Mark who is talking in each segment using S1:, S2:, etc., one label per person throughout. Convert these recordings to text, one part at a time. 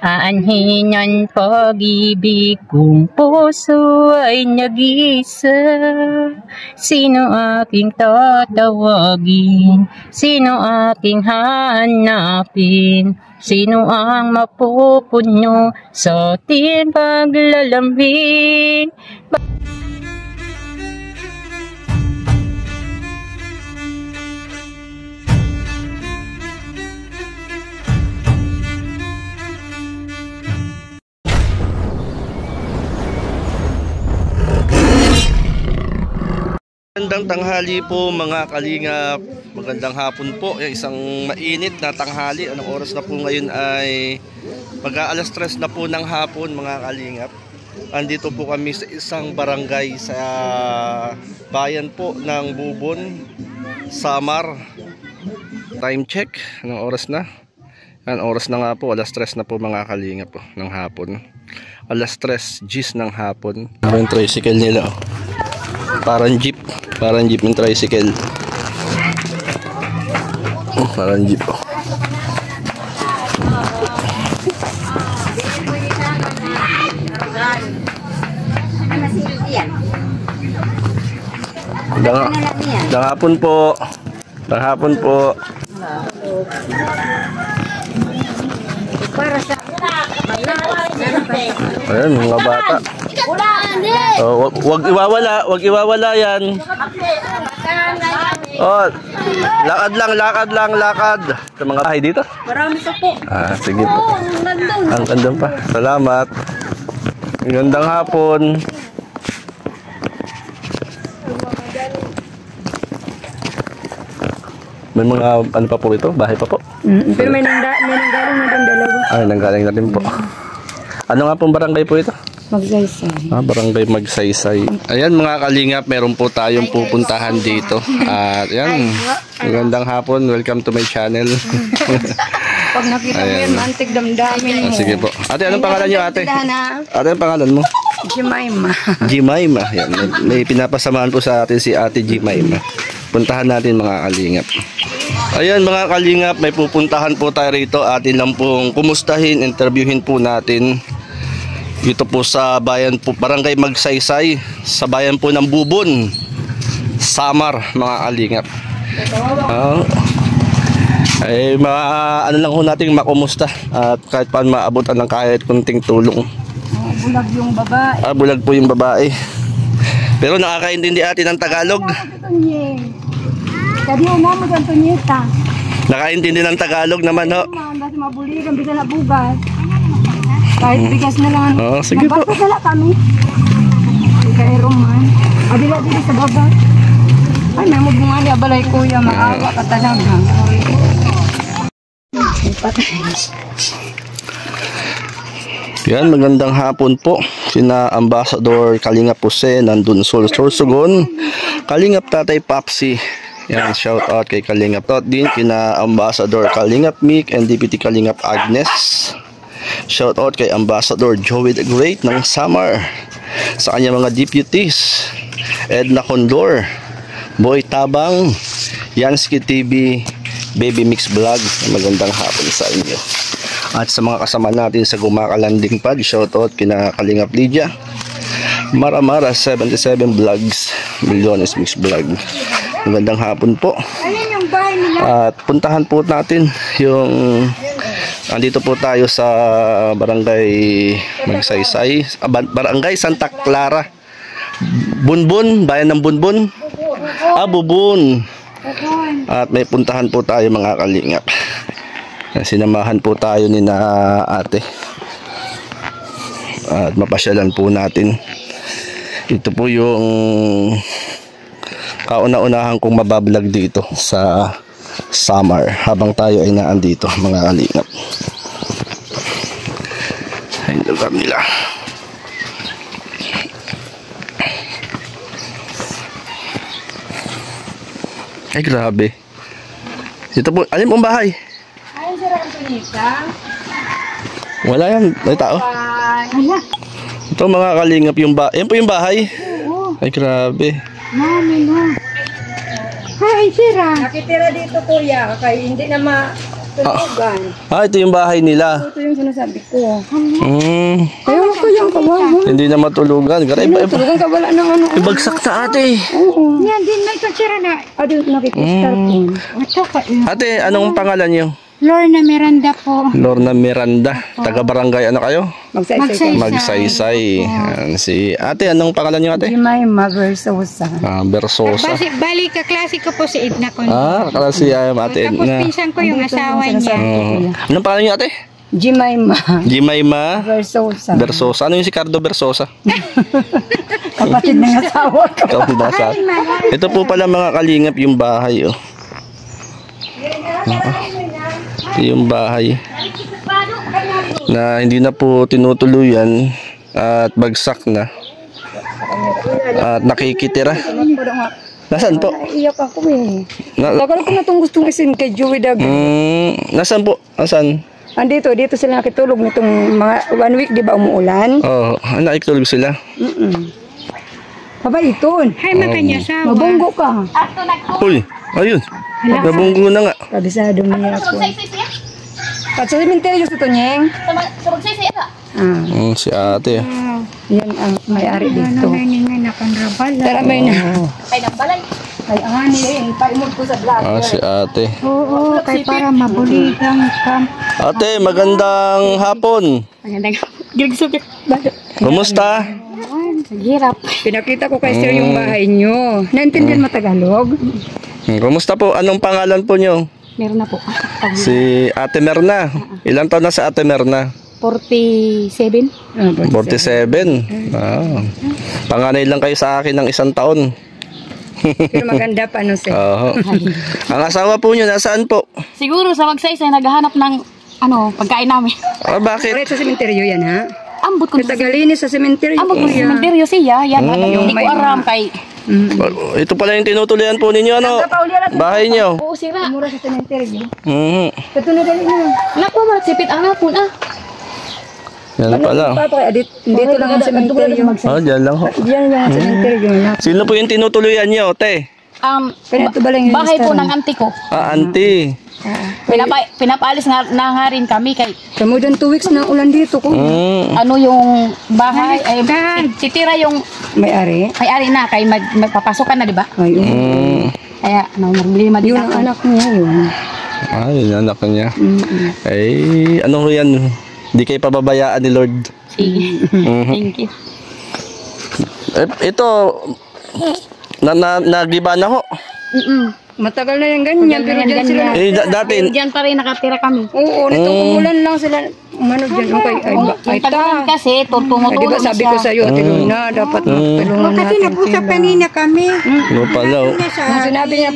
S1: Aanhin ang pag-ibig kung puso ay nag-iisa. Sino aking tatawagin? Sino aking hanapin? Sino ang mapupunyo sa ating paglalambing?
S2: Magandang tanghali po mga kalingap. Magandang hapon po. Isang mainit na tanghali. Anong oras na po ngayon ay mag-aalas 3 na po ng hapon mga kalingap. Andito po kami sa isang barangay sa bayan po ng Bubon, Samar. Time check. Anong oras na? Anong oras na nga po? Alas 3 na po mga kalingap po ng hapon. Alas 3 gis ng hapon. Yung tricycle nila. Parang jeep yung tricycle. Parang jeep. Dangapon po. Dangapon po. Ayan, mga bata. Oh, wag iwawala yan. Oh, lakad lang. Sa mga bahay dito.
S1: Marami ka po.
S2: Sige po. Ang ganda pa. Salamat. Magandang hapon. May mga ano pa po ito? Bahay pa po?
S1: Pero may nanggaling na din dalawa.
S2: Nanggaling na din po. Ano nga pong barangay po ito?
S1: Magsaysay.
S2: Barangay Magsaysay. Ayan mga kalingap, meron po tayong pupuntahan dito. At yan, magandang hapon. Welcome to my channel.
S1: Pag nakita mo yan, mantig damdamin mo.
S2: Sige po. Ate, anong pangalan niyo ate? Ate, anong pangalan mo?
S1: Jemima.
S2: Jemima. Yan, may pinapasamahan po sa atin si ate Jemima. Puntahan natin mga kalingap. Ayan mga kalingap, may pupuntahan po tayo rito. Atin lang pong kumustahin, interviewin po natin. Dito po sa bayan po, barangay Magsaysay, sa bayan po ng Bubon, Samar mga kalingap. Ay ano lang ho natin makumusta at kahit paano maabutan ng kahit kunting tulong.
S1: Bulag yung babae.
S2: Bulag po yung babae. Pero nakakaintindi atin ng Tagalog. Nakaintindi ng Tagalog naman ho.
S1: Basta mabuligan, bisa na bugas. Kahit bigas na lang.
S2: Sige po.
S1: Nabasala kami. Kay Roman. Abila dito sa baba. Ay, may mabungali. Abalay kuya, maawa ka talaga.
S2: Yan, magandang hapon po. Sina Ambassador Kalingap Jose nandun Sorsogon. Kalingap Tatay Papsi. Yan, shout out kay Kalingap Tot din. Kina Ambassador Kalingap Mick and Deputy Kalingap Agnes. Shout out kay Ambassador Joey the Great ng Samar. Sa kanya mga deputies, Edna Condor, Boy Tabang, Yansky TV, Baby Mix Vlog. Magandang hapon sa inyo. At sa mga kasama natin sa Gumaka Landing Pad, shout out kina Kalingap Lydia, Maramara 77 Vlogs, Milyones Mix Vlog. Magandang hapon po. At puntahan po natin yung andito po tayo sa barangay Magsaysay, barangay Santa Clara, Bunbun, bayan ng Bunbun. Bubon. At may puntahan po tayo mga kalingap. Sinamahan po tayo ni na ate. At mapasyalan po natin. Ito po yung kauna-unahan kong mabablog dito sa Samar habang tayo ay naandito mga kalingap. Ayun lugar nila. Ay grabe. Dito po, alin pong bahay?
S1: Ayun si Rantonita.
S2: Wala yan, may tao. Ito mga kalingap yung bahay. Yan po yung bahay. Ay grabe.
S1: Mami na. Ay, sira. Nakitira dito kuya, kaya hindi na Tulugan.
S2: Ito yung bahay nila.
S1: Ito yung sinasabi ko.
S2: Hmm.
S1: Ayaw ko yung kawawa.
S2: Hindi na matulugan.
S1: Tulugan ka wala ng ano.
S2: Ibagsak na ate.
S1: Oo.
S3: Yan din may kutsira na.
S1: Dito nakikistar ko.
S3: Ito ka.
S2: Ate, anong pangalan niyo?
S3: Lorna Miranda po.
S2: Lorna Miranda. Taga-barangay ano kayo?
S1: Magsaysay ka.
S2: Magsaysay. Yan, si ate, anong pangalan niyo ate?
S1: Jemima Versosa.
S2: Bersosa.
S3: Bali ka klase ko po si Edna ko.
S2: Kasi ate
S3: Tapos
S2: Edna.
S3: pinsan ko yung
S1: Andito
S3: asawa
S1: yung
S3: niya.
S1: sinasabi.
S2: Anong pangalan niyo ate?
S1: Jemima
S2: Jemima
S1: Versosa.
S2: Bersosa. Ano yung si Cardo Bersosa?
S1: Kapatid ng asawa ko.
S2: Ikaw ba sa? Ito po pala mga kalingap yung bahay oh. Ito yung bahay na hindi na po tinutuluyan at bagsak na at nakikitira. Nasaan po?
S1: Iyak ako eh.
S2: Na,
S1: Tagal ko na itong gustong isin kay Joey Dag.
S2: nasaan po? Nasaan?
S1: Dito sila nakitulog nitong mga 1 week, di ba umuulan?
S2: Nakikitulog sila.
S1: Kabaiton.
S3: Hay makanya asawa.
S1: Mabunggo ka.
S2: Uy, ayun. Nabunggo na nga.
S1: Kabisado niya ako. At sa cemetery sa Tonyeng.
S2: Si ate.
S1: Yan ang may-ari dito.
S3: Ano nga nakanrabala.
S1: Tara may na. Ay, ani, paimod ko sa vlog.
S2: Si ate.
S3: Oo, kay para mabuligan ka.
S2: Ate, magandang hapon.
S3: Gigsugit.
S2: Kumusta?
S3: Hirap.
S1: Pinakita ko kay sir yung bahay nyo. Naintindihan mo Tagalog?
S2: Kumusta po? Anong pangalan po nyo?
S3: Meron na po.
S2: Si Ate Merna. Ilang taon na si Ate Merna?
S3: 47.
S2: 47. Panganay lang kayo sa akin ng 1 taon.
S1: Pero maganda pa no sir.
S2: Oo. Ang asawa po nyo, nasaan po?
S3: Siguro sa magsaysay naghahanap ng pagkain namin.
S2: Bakit?
S1: Correct sa cemetery yan ha?
S3: Ambot ko
S1: Sa Tagalinis sa cemetery.
S3: Ambot ko sa sementeryo siya. Yan, hindi ko aram kay.
S2: Ito pala yung tinutuloyan po ninyo, ano? Bahay nyo.
S3: Oo, sira.
S1: Mura sa cemetery.
S2: Mhm.
S1: Ito na dali na.
S3: Naku, sipit ang hapon
S2: Yan pala.
S1: Dito lang ang cemetery.
S2: Diyan lang ho.
S1: Diyan lang ang cemetery.
S2: Sino po yung tinutuluyan nyo, te?
S1: Pero ito ba lang yung
S3: Bahay po ng auntie ko.
S2: Auntie.
S3: Pinapaalis nga rin kami kay
S1: Kamo dyan 2 weeks na ulan dito ko.
S3: ano yung bahay ay titira yung
S1: May-ari.
S3: may-ari na kay magpapasokan na, di ba?
S1: Ayun.
S3: Kaya problema din
S1: Yun ang
S3: ako.
S1: anak niya yun.
S2: Yun anak niya. Ano ho yan? Hindi kayo pababayaan ni Lord.
S3: Sige. Thank you.
S2: Ito, nagiba na ho.
S1: Matagal na yung ganyan, pero dyan sila.
S2: Dati,
S3: Diyan pa rin nakatira kami.
S1: Oo, nitong umulan lang sila. Umano dyan. Okay, ay
S3: Tagal
S1: ta.
S3: kasi
S1: Di ba sabi ko sa'yo, Ate Luna, dapat magtulungan natin.
S3: Kasi nag-usap kanina kami.
S2: ano pala ho.
S1: Nung sinabi niya,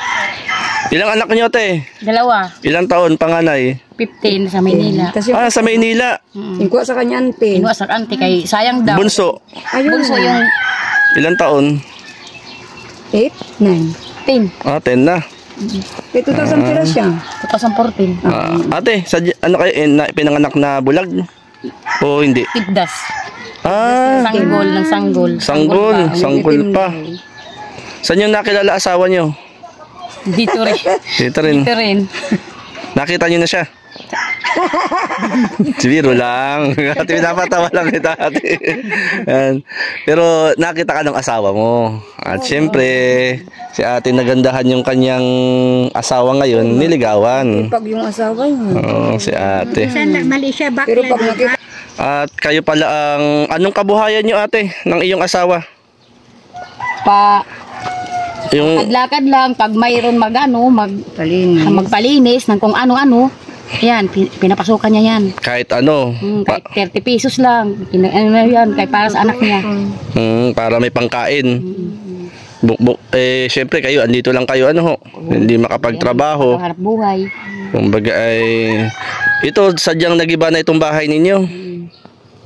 S2: Ilang anak niyo, te?
S3: 2.
S2: Ilang taon, panganay?
S3: 15 sa Maynila.
S1: kasi
S2: Sa Maynila.
S1: singko sa kanya ante.
S3: Kinuha sa auntie kay sayang daw.
S2: Bunso.
S3: Bunso yung
S2: Ilang taon?
S1: 8, 9.
S3: 10.
S2: 10 na.
S1: 2,000 pira siya.
S3: 2014.
S2: Ate, ano kayo, pinanganak na bulag? O hindi?
S3: Tigdas.
S2: Sanggol
S3: Ng sanggol.
S2: Sanggol pa. Saan yung nakilala asawa nyo?
S3: Dito rin.
S2: Dito rin.
S3: Dito rin.
S2: Nakita nyo na siya? Biro lang. Ate, pinapatawa lang kita, ate. Yan. Pero nakita ka ng asawa mo. At syempre, si ate nagandahan yung kanyang asawa ngayon, niligawan.
S1: Pag yung asawa niya.
S2: Oo, si ate.
S3: Sana mali siya
S1: Pero pag nakita,
S2: At kayo pala anong kabuhayan nyo, ate, ng iyong asawa? Yung
S3: Paglakad lang, pag mayroon
S1: talinis.
S3: magpalinis ng kung ano-ano, yan, pinapasukan niya yan.
S2: kahit ano,
S3: Kahit 30 pesos lang, yan, kay para sa anak niya.
S2: para may pangkain. Syempre kayo, andito lang kayo, hindi makapagtrabaho.
S3: Hanap buhay.
S2: Kumbaga ito, sadyang nagiba na itong bahay ninyo.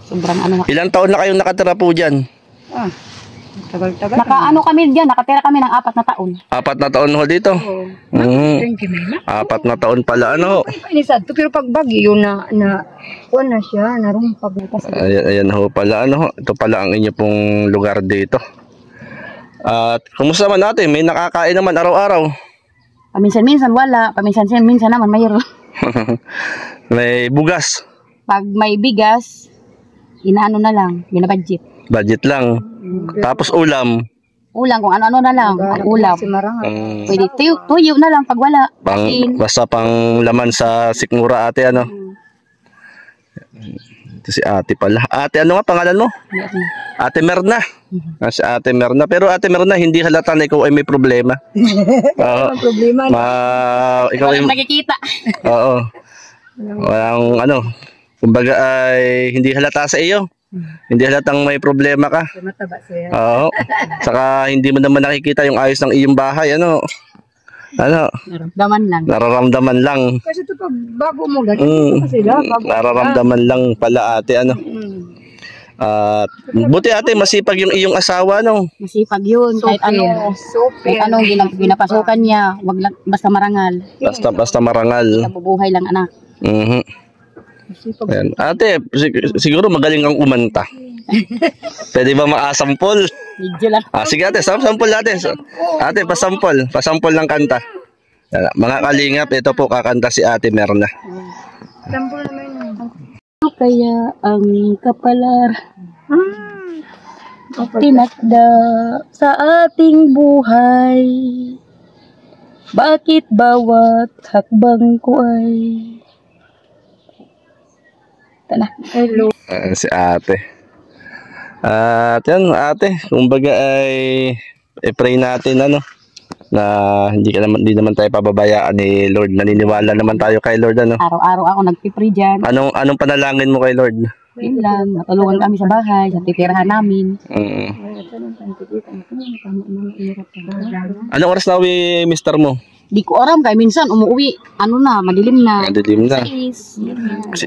S3: Sobrang
S2: Ilang taon na kayong nakatira po dyan?
S1: Tagal-tagal.
S3: kami diyan, nakatira kami ng 4 na taon.
S2: 4 na taon ho dito?
S1: Thank you, Mama.
S2: 4 na taon pala,
S1: Inisad to, pero pag bagyo na kuwan na siya, narumpag na kasi.
S2: Ayan ho pala, ito pala ang inyo pong lugar dito. At kumusta naman natin? May nakakain naman araw-araw?
S3: Paminsan-minsan wala, paminsan-minsan naman mayroon.
S2: May bugas.
S3: Pag may bigas, inaano na lang, binabudget.
S2: Budget lang. Tapos ulam.
S3: Ulam, kung ano-ano na lang, ang ulam.
S1: Si Marangal.
S3: Pwede tuyo na lang pag wala. Kain.
S2: Basta pang laman sa sikmura ate ano. Ito si ate pala. Ate ano nga pangalan mo? Ate Merna. Si Ate Merna. Pero Ate Merna, hindi halata na ikaw ay may problema. Oo.
S1: Ang problema.
S2: Ikaw ay...
S3: Walang nakikita.
S2: Oo. Walang ano. Kumbaga ay hindi halata sa iyo. Hindi halatang may problema ka.
S1: Mataba siya.
S2: Oo. Saka hindi mo naman nakikita yung ayos ng iyong bahay. Ano?
S3: Naramdaman lang.
S2: Nararamdaman lang.
S1: Kasi ito pag bago mo ganito sila.
S2: Nararamdaman lang pala ate ano. At buti ate masipag yung iyong asawa no.
S3: Masipag yun. Kahit ano, kahit anong binapasukan niya, wag lang, basta marangal.
S2: Basta marangal.
S3: Nabubuhay lang anak.
S2: Mhm. Ayan. Ate, siguro magaling kang kumanta. Pwede ba maasampol?
S3: Medyo lang.
S2: Sige ate, sampol ate. Ate, pasampol ng kanta. Yan, mga kalingap, ito po kakanta si Ate Merna.
S1: Sampol naman yun.
S3: Ano kaya ang kapalar tinakda sa ating buhay? Bakit bawat hakbang ko ay
S1: Hello.
S2: Si ate. At yan ate, kumbaga ay i-pray natin ano na hindi naman tayo pababayaan ni Lord. Naniniwala naman tayo kay Lord ano.
S3: araw-araw ako nagpipray dyan.
S2: Anong panalangin mo kay Lord?
S3: Yun lang, matulungan kami sa bahay, sa titirahan namin.
S2: Anong oras na uwi mister mo?
S3: Di ko aram kay minsan umuwi, ano na, madilim na.
S2: Madilim na.
S3: Is,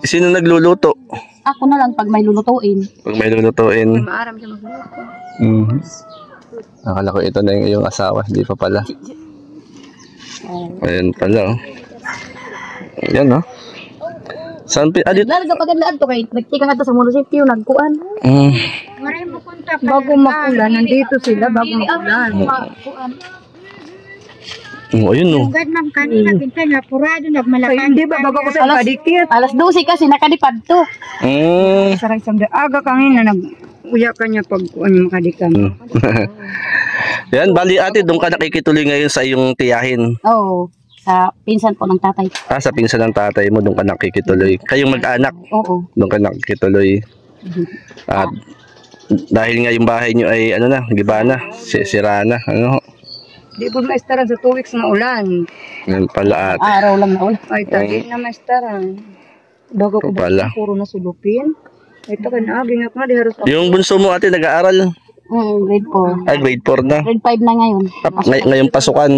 S2: Sino nagluluto?
S3: ako na lang pag may lulutuin.
S2: Pag may lulutuin.
S1: Maaram siya magluto.
S2: Akala ko ito na yung iyong asawa. Hindi pa pala. Ayan pala oh. Ayan oh. Saan dito?
S3: Lalaga pagandaan to kay nagtika nga to sa munisipyo, nagkuan.
S1: Bago makulan, nandito sila bago makulan.
S2: Ayun oh.
S4: Gad man kanina bintay na purado nagmalakan.
S1: Ay, hindi ba bago ko sa kadikit?
S3: Alas 12 kasi nakalipad to.
S1: Sarang isang aga kanina nag-uya ka niya pag ano makadikan.
S2: Yan, bali ate, doon ka nakikituloy ngayon sa iyong tiyahin.
S3: Oo, sa pinsan po ng tatay.
S2: Sa pinsan ng tatay mo, doon ka nakikituloy. Kayong mag-anak,
S3: Oo.
S2: doon ka nakikituloy. At dahil nga yung bahay nyo ay ano na, giba na, sira na, ano.
S1: Di po maistaran sa 2 weeks na ulan.
S2: Yan pala ate.
S3: Araw lang na ulan.
S1: Ay, tagi na maistaran. Bago ko
S2: Pala.
S1: puro na sulupin. Ay, ito ka na, gingat na, di harus ako.
S2: Yung bunso mo ate, nag-aaral.
S3: Grade 4.
S2: Ay, grade 4 na.
S3: Grade 5 na ngayon.
S2: Ngayong pasukan.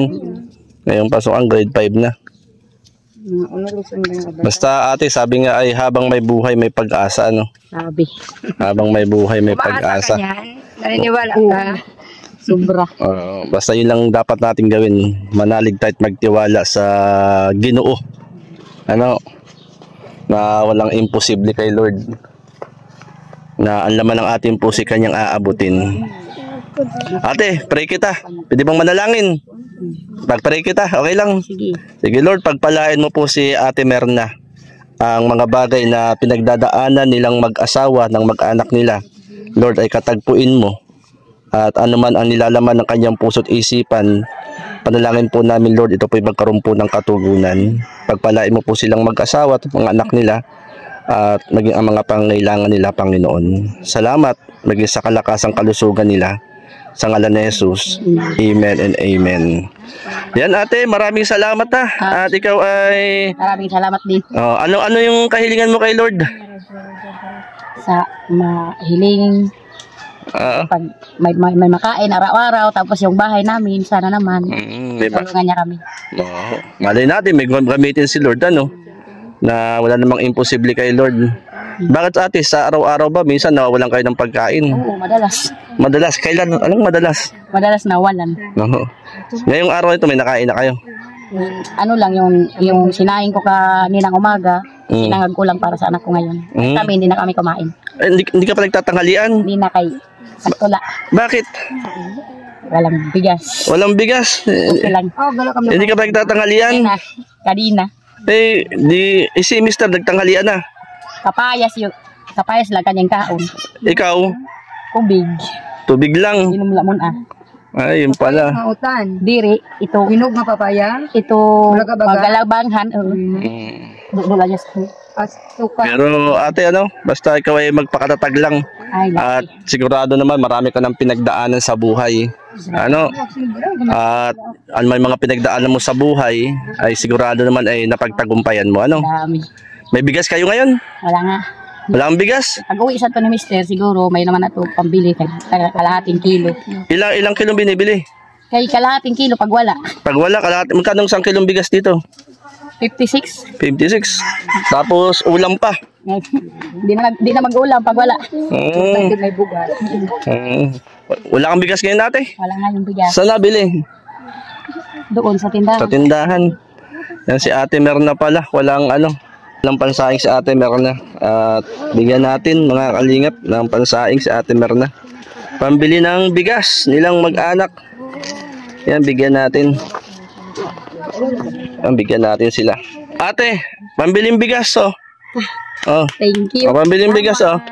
S2: Ngayong pasukan, grade 5 na.
S1: Unalusan ba yung abad?
S2: Basta ate, sabi nga ay habang may buhay, may pag-asa, ano?
S3: Sabi.
S2: Habang may buhay, may
S1: Maasa
S2: pag-asa.
S1: ka niyan? Naniniwala
S3: Oo.
S1: ka?
S3: Sobra.
S2: Basta yun lang dapat natin gawin. Manalig tayo at magtiwala sa Ginoo. Ano? Na walang imposible kay Lord. Na ang laman ng ating puso kanyang aabutin. Ate, pray kita. Pwede bang manalangin? Pag-pray kita, okay lang.
S3: Sige.
S2: Sige Lord, pagpalain mo po si Ate Merna. Ang mga bagay na pinagdadaanan nilang mag-asawa ng mag-anak nila. Lord, ay katagpuin mo. At anuman ang nilalaman ng kanyang puso't isipan, panalangin po namin Lord, ito po ay magkaroon po ng katugunan. Pagpalain mo po silang mag-asawa at mga anak nila at maging ang mga pangailangan nila, Panginoon. Salamat, maging sa kalakasang kalusugan nila. Sa ngalan ni Jesus. Amen and amen. Yan ate, maraming salamat ha. At ikaw ay...
S3: Maraming salamat din
S2: ano yung kahilingan mo kay Lord?
S3: sa mahiling. Pag may makain araw-araw, tapos yung bahay namin, sana naman.
S2: Diba?
S3: Tulungan niya kami.
S2: Malay natin, may gamitin si Lord, ano? Na wala namang imposible kay Lord. Bakit ate, sa araw-araw ba, minsan nawawalan kayo ng pagkain?
S3: Oo, madalas.
S2: Madalas, kailan? Anong madalas?
S3: Madalas nawalan.
S2: Oo. Ngayong araw ito, may nakain na kayo?
S3: Ano lang, yung sinaing ko kaninang umaga, sinangag ko lang para sa anak ko ngayon. Kami, hindi na kami kumain.
S2: Hindi ka pa nagtatanghalian?
S3: Hindi na kay sakto la.
S2: Bakit?
S3: Walang bigas.
S2: Walang bigas?
S3: Okay lang.
S1: Oh, gala kami.
S2: Hindi ka pa nagtatanghalian?
S3: Kanina.
S2: Si Mr. nagtanghalian na.
S3: Kapayas lang kanyang kaon.
S2: Ikaw,
S3: Kubig.
S2: tubig lang.
S3: Inom lamon ah.
S2: Ay, yun pala.
S1: Mautan.
S3: Diri, ito.
S1: Hinog nga papaya.
S3: Ito,
S1: Wala ka baga?
S3: pagalabanghan. Doon lang
S1: Suka.
S2: Pero ate, basta ikaw ay magpakatatag lang.
S3: Ay,
S2: At sigurado naman marami ka ng pinagdaanan sa buhay. At may mga pinagdaanan mo sa buhay ay sigurado naman ay napagtagumpayan mo.
S3: dami.
S2: May bigas kayo ngayon?
S3: Wala nga.
S2: Wala kang bigas?
S3: Pag uwi sa to ni Mister, siguro may naman na to pambili kay kalahating kilo.
S2: Ilang kilong binibili?
S3: Kay kalahating kilo pag wala.
S2: Pag wala, magkano isang kilong bigas dito?
S3: 56.
S2: 56. Tapos ulam pa.
S3: Di na mag-ulam pag wala.
S1: May bugas.
S2: Wala kang bigas ngayon ate?
S3: Wala nga yung bigas.
S2: Saan nabili?
S3: Doon sa tindahan.
S2: Sa tindahan. Yan si ate Merna pala. Walang pansaing si ate Merna. At bigyan natin mga kalingap ng pansaing si ate Merna. Pambili ng bigas nilang mag-anak. Yan, bigyan natin. Bigyan natin sila. Ate, pambiling bigas oh.
S3: Thank you.
S2: Pambiling bigas oh.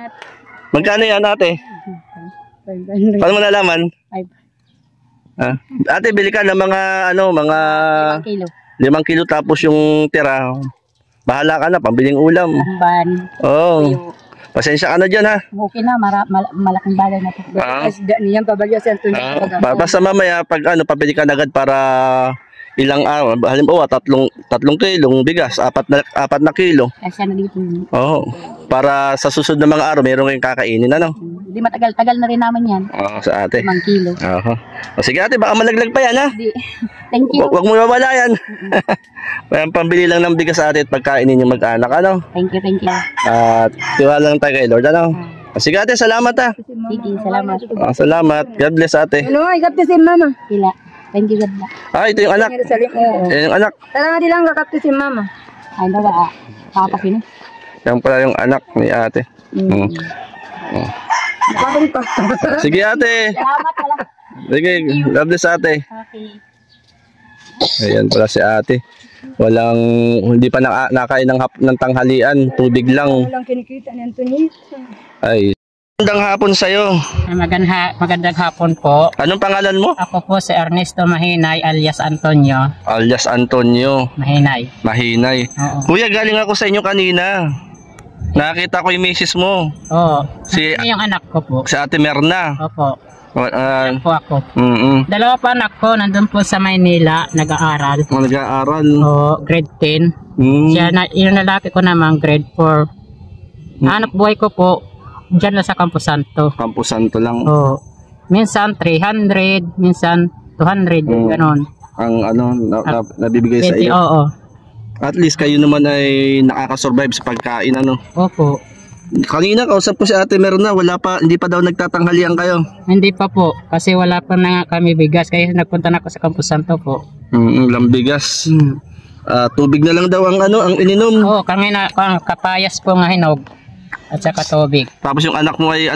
S2: Magkano yan ate? Paano mo nalaman?
S3: Ay,
S2: Ate, bili ka ng mga
S3: 5 kilo.
S2: 5 kilo tapos yung tira. Bahala ka na, pambiling ulam.
S3: Ban.
S2: Pasensya ka na dyan ha.
S3: Okay na, malaking bagay na to.
S1: Asda niyang pabagyo sa Antonio.
S2: Basta mamaya pag pabili ka na agad para ilang araw. Halimbawa, tatlong kilong bigas, apat na kilo.
S3: Kasi na dito.
S2: Para sa susunod na mga araw, meron kayong kakainin
S3: Hindi matagal na rin naman yan.
S2: sa ate.
S3: 5 kilo.
S2: Sige ate, baka malaglag pa yan ha.
S3: Thank you.
S2: Huwag mo mawala yan. Pambili lang ng bigas ate at pagkainin yung mag-anak
S3: Thank you.
S2: At tiwala lang tayo kay Lord Sige ate, salamat ha.
S3: Sige, salamat.
S2: Salamat. God bless ate.
S1: Ikapti si mama.
S3: Sila. Thank you, God.
S2: Ito yung anak. Yung anak.
S1: Tara nga di lang kakapti si mama.
S3: Ay, ba? Papasin.
S2: Yan pala yung anak ni ate. Sige ate.
S3: Salamat pala.
S2: Sige, God bless ate.
S3: Okay.
S2: Ayan pala si ate. Hindi pa nakain ng tanghalian. Tubig lang.
S1: Walang kinikita ni Antonio.
S2: Ay. Magandang hapon sa'yo.
S3: Magandang hapon po.
S2: Anong pangalan mo?
S3: Ako po si Ernesto Mahinay alias Antonio.
S2: Alias Antonio. Mahinay.
S3: Oo.
S2: Kuya, galing ako sa inyo kanina. Nakita ko yung misis mo.
S3: Oo.
S2: Si
S3: yung anak ko po.
S2: Si ate Merna.
S3: Opo. Yan po ako. Dalawa pa anak ko, nandun po sa Maynila, nag-aaral.
S2: Nag-aaral?
S3: Oo, grade 10. Yung lalaki ko naman, grade 4. Anak buhay ko po, dyan na sa Campo Santo.
S2: Campo Santo lang.
S3: Oo. Minsan 300, minsan 200, ganon.
S2: Ang nabibigay sa iyo.
S3: Oo.
S2: At least kayo naman ay nakaka-survive sa pagkain
S3: Opo.
S2: Kanina kausap ko si ate Merna, hindi pa daw nagtatanghalian kayo.
S3: Hindi pa po, kasi wala pa na kami bigas, kaya nagpunta na ako sa Campo Santo po.
S2: Walang bigas. Tubig na lang daw ang ininom.
S3: Oo, kami na kapayas po nga hinog at saka tubig.
S2: Tapos yung anak mo ay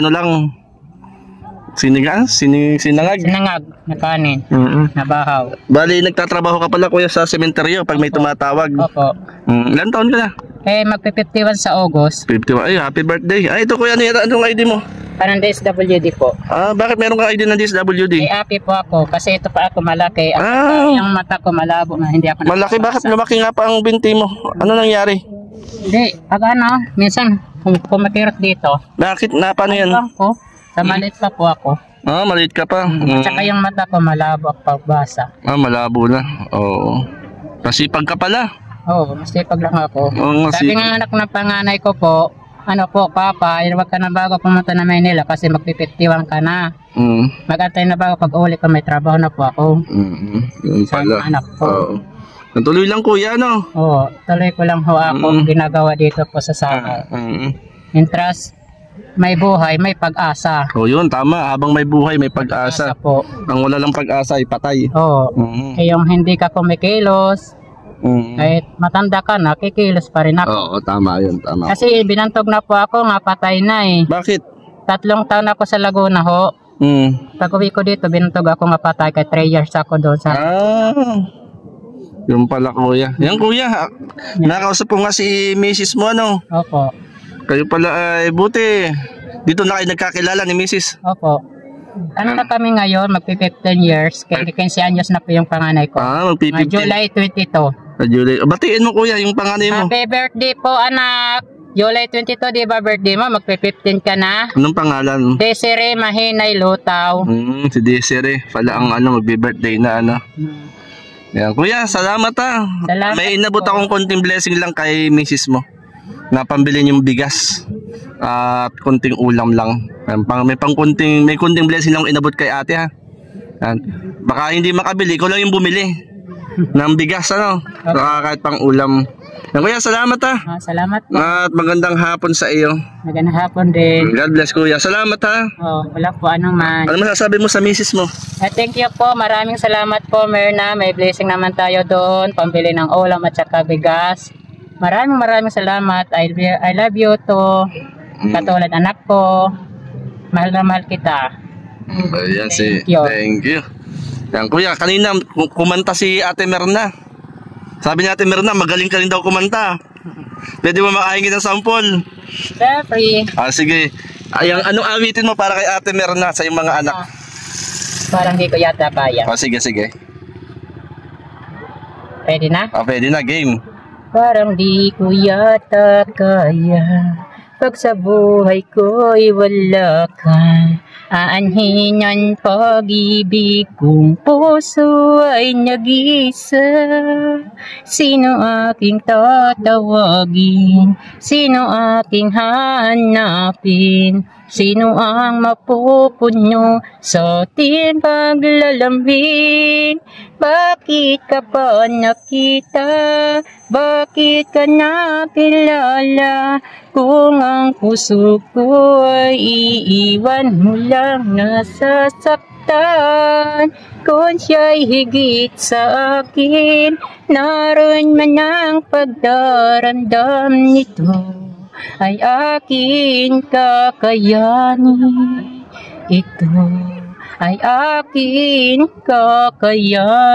S2: sinangag
S3: na kanin, na bahaw.
S2: Bali, nagtatrabaho ka pala kuya sa sementeryo pag may tumatawag.
S3: Opo.
S2: Ilan taon ka na?
S3: Magpi-51 sa August.
S2: 51. Ay, happy birthday. Ito kuya, anong ID mo?
S3: Parang DSWD po.
S2: Bakit meron ka ID ng DSWD?
S3: Happy po ako kasi ito pa ako malaki. Yung mata ko malabo na hindi ako
S2: malaki? Bakit lumaki nga pa ang binti mo? Ano nangyari?
S3: Hindi, minsan kumakirot dito.
S2: Bakit? Paano yan?
S3: Sa maliit pa po ako.
S2: Maliit ka pa.
S3: At saka yung mata ko malabo at pagbasa.
S2: Malabo na. Oo. Masipag ka pala.
S3: Oo, masipag lang ako.
S2: Oo,
S3: sabi nga anak ng panganay ko po, Papa, huwag ka na bago pumunta na Maynila kasi magpipitiwan ka na. Mag-antay na bago pag uli ko, may trabaho na po ako.
S2: Yun pala.
S3: Sa anak ko.
S2: Natuloy lang kuya,
S3: Oo, tuloy ko lang ho ako ginagawa dito po sa saka. Intras, may buhay, may pag-asa.
S2: Yun, tama. Habang may buhay, may pag-asa.
S3: Po.
S2: Ang wala lang pag-asa ay patay.
S3: Oo. Yung hindi ka kumikilos, kahit matanda ka na, kikilos pa rin ako.
S2: Oo, tama yun, tama.
S3: Kasi binantog na po ako, nga patay na
S2: Bakit?
S3: 3 taon ako sa Laguna ho. Pag uwi ko dito, binantog ako nga patay, kaya 3 years ako doon sa...
S2: Yung pala kuya. Yan kuya, nakausap ko nga si Mrs. mo ano.
S3: Opo.
S2: Kayo pala ay buti. Dito na kayo nagkakilala ni Mrs.
S3: Opo. Ano na kami ngayon, magpi-15 years. Kaya 15 anyos na po yung panganay ko.
S2: Magpipipin.
S3: July 22.
S2: July. Batiin mo kuya yung panganay mo.
S3: Happy birthday po anak. July 22, di ba birthday mo? Magpi-15 ka na.
S2: Anong pangalan?
S3: Desiree Mahinay Lutaw.
S2: Si Desiree. Pala ang mag-birthday na ano. Yan. Kuya, salamat ha.
S3: Salamat
S2: May inabot
S3: po.
S2: akong konting blessing lang kay Mrs. mo. Napambili yung bigas. At konting ulam lang. May konting blessing lang inabot kay ate ha. Yan. Baka hindi makabili, ko lang yung bumili ng bigas ano. Baka kahit pang ulam. Yan, kuya, salamat ha.
S3: Salamat po.
S2: At magandang hapon sa iyo.
S3: Magandang hapon din.
S2: God bless kuya. Salamat ha.
S3: Wala po anuman.
S2: Ano masasabi mo sa Mrs. mo?
S3: Thank you po. Maraming salamat po, Myrna. May blessing naman tayo doon. Pambili ng ulam at saka bigas. Maraming salamat. I love you to. Katulad anak ko. Mahal na mahal kita.
S2: Ayan
S3: Thank you.
S2: Thank you. Yan kuya, kanina kumanta si Ate Myrna. Sabi ni Ate Myrna, magaling ka rin daw kumanta. Pwede mo makahingi ng sample?
S3: Jeffrey.
S2: Sige. Ayang anong awitin mo para kay Ate Myrna sa iyong mga anak?
S3: Parang di ko yata kaya.
S2: Sige.
S3: Pwede na?
S2: Pwede na, game.
S3: Parang di ko yata kaya pag sa buhay ko'y wala ka. Aanhin ang pag-ibig kong puso ay nag-isa. Sino aking tatawagin? Sino aking hanapin? Sino ang mapupunyo sa ating paglalambing? Bakit ka pa nakita? Bakit ka nakilala? Kung ang puso ko ay iiwan mo lang nasasaktan. Kung siya'y higit sa akin, naroon man ang pagdaramdam nito, ay akin kakayanin. Ito ay akin kakayanin.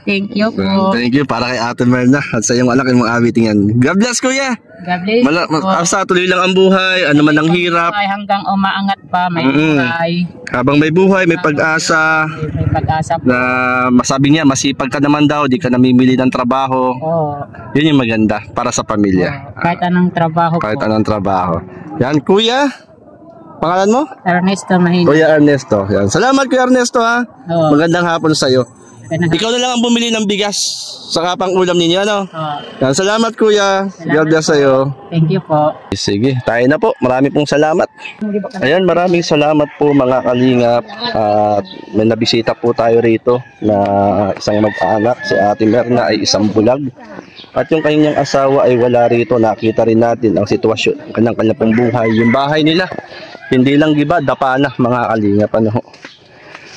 S3: Thank you po.
S2: Thank you para kay Ate Myrna at sa iyong anak yung mga awiting yan. God bless kuya.
S3: God bless po.
S2: Asa tuloy lang ang buhay, ano man ang hirap.
S3: Hanggang umaangat pa, may buhay.
S2: Habang may buhay, may pag-asa.
S3: May pag-asa po.
S2: Na masabi niya, masipag ka naman daw, di ka namimili ng trabaho. Yun yung maganda para sa pamilya.
S3: Kahit anong trabaho
S2: Kahit
S3: po.
S2: anong trabaho. Yan, kuya. Pangalan mo?
S3: Ernesto Mahinay.
S2: Kuya Ernesto. Yan. Salamat kuya Ernesto ha. Magandang hapon sa iyo. Ikaw na lang ang bumili ng bigas sa kapang ulam ninyo, ano? Yan, salamat kuya. God bless sa iyo.
S3: Thank you po.
S2: Sige, tayo na po. Marami pong salamat. Ayan, maraming salamat po mga kalingap. At may nabisita po tayo rito na isang mag-anak. Si Ate Myrna ay isang bulag. At yung kanyang asawa ay wala rito. Nakita rin natin ang sitwasyon, ang kanyang pong buhay. Yung bahay nila, hindi lang giba, dapa na mga kalingap. Ano?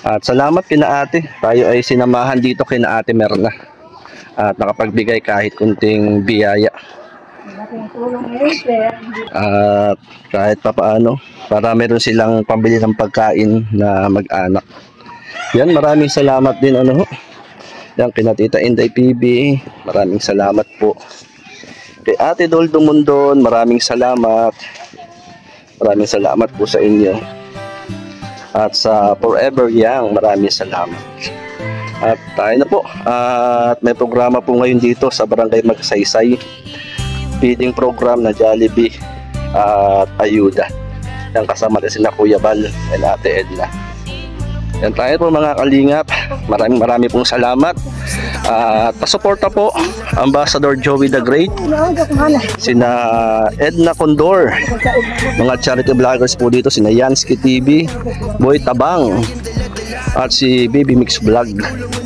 S2: At salamat kina ate. Tayo ay sinamahan dito kina Ate Myrna. At nakapagbigay kahit kunting biyaya. At kahit pa paano, para meron silang pambili ng pagkain na mag-anak. Yan, maraming salamat din ano. Yan, kina Tita Inday PB. Maraming salamat po. Kay Ate Doldo Mundon, maraming salamat. Maraming salamat po sa inyo. At sa Forever Young, maraming salamat. At tayo na po. At may programa po ngayon dito sa Barangay Magsaysay. Feeding program na Jollibee at Ayuda. Yan, kasama rin sila Kuya Bal and Ate Edna. Yan, tayo po mga kalingap. Maraming pong salamat. At pasuporta po Ambassador Joey the Great, sina Edna Condor, mga charity vloggers po dito, sina Yansky TV, Boy Tabang, at si Baby Mix Vlog,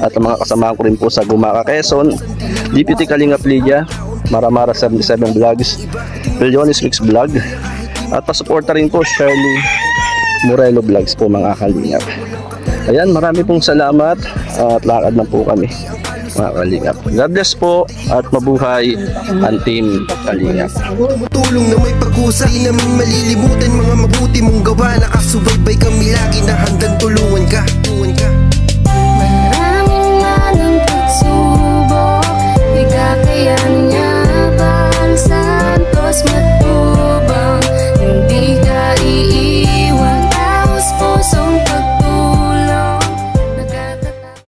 S2: at ang mga kasama ko rin po sa Gumaka Quezon, Deputy Kalingap Lydia, Maramara 77 Vlogs, Billionis Mix Vlog, at pasuporta rin po Shirley Morelo Vlogs po mga kalingap. Ayan, marami pong salamat at lakad na po kami mga kalingap. God bless po at mabuhay ang team Kalingap.
S5: Tulong na may pag-usay, di namin malilimutan mga mabuti mong gawa. Nakasubaybay kami lagi na handang tulungan ka.
S6: Maraming manong pagsubok, di kakayahan niya. Bal Santos